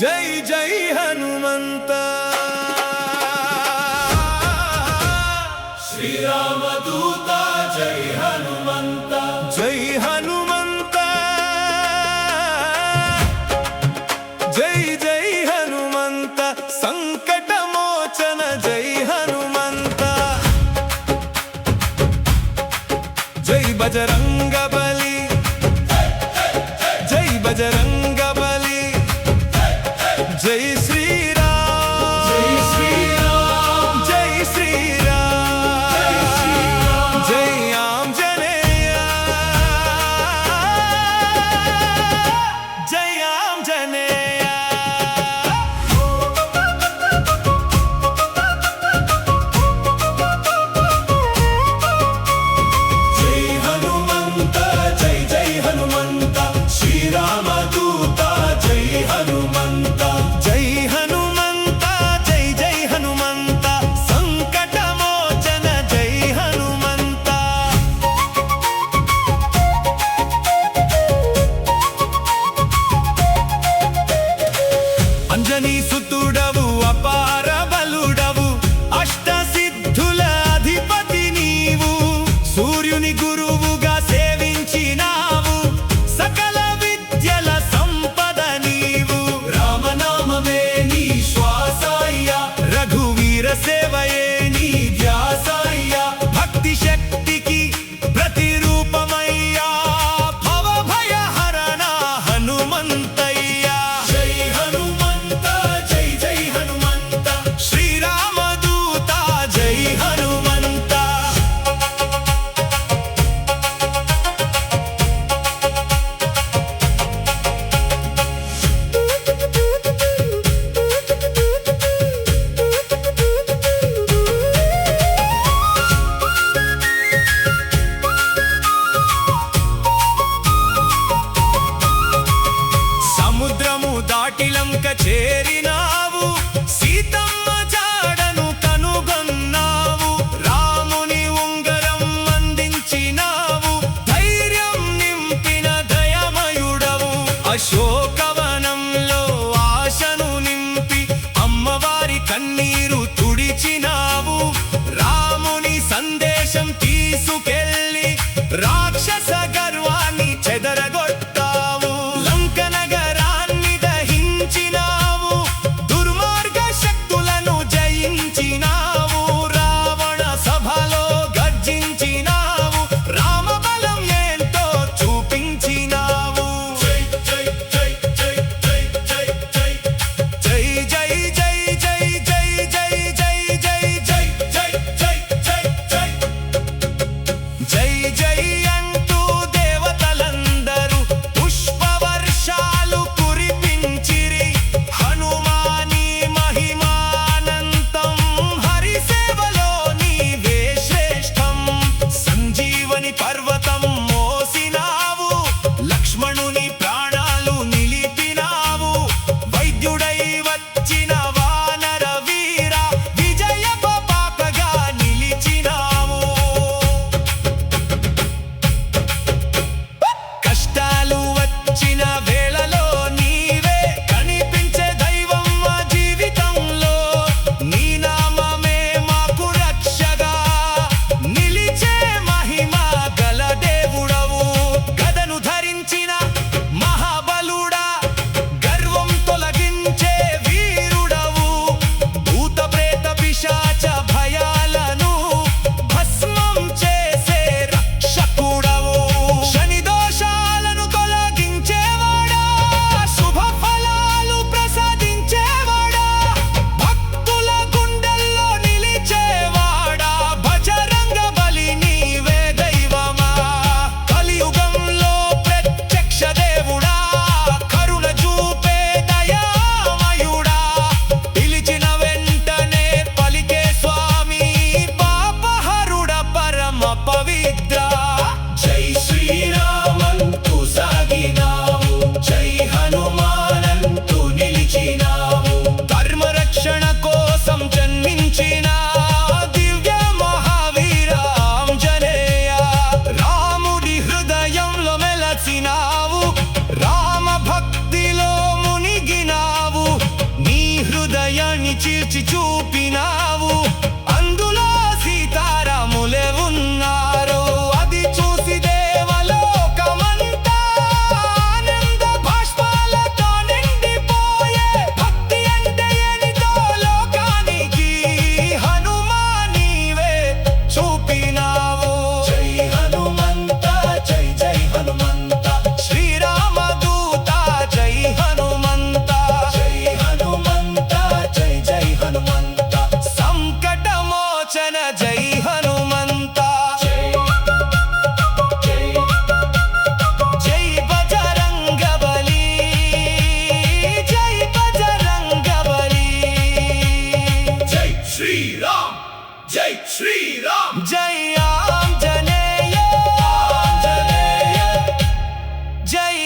జై జై హనుమంత శ్రీరామదూత జై హనుమంత జై హనుమంత జై జై హనుమంత సంకట మోచన జై హనుమంత జై బజరంగ బలి జై బజరంగ బలి జై శ్రీరామ్ జై శ్రీరామ్ జై శ్రీరామ్ జై ఆంజనేయ జై ఆంజనేయ జై హనుమంత జై జై హనుమంత శ్రీరామదూత చీల్చి చూపినావు అందులో సీతారాములే ఉన్నారు అది చూసి దేవలోకమంతా ఆనంద బాష్పాలతో నిండిపోయే భక్తి అంటే ఏమిటో లోకానికి హనుమా నీవే చూపినావు జై హనుమంత జై జై హనుమంత శ్రీరామదూత జై హనుమంత జై హనుమంత జై జై హనుమంత సంకటమోచన జై హనుమంత జై జై బజరంగబలి జై బజరంగబలి జై శ్రీరామ్ జై శ్రీరామ్ జై ఆంజనేయ ఆంజనేయ జై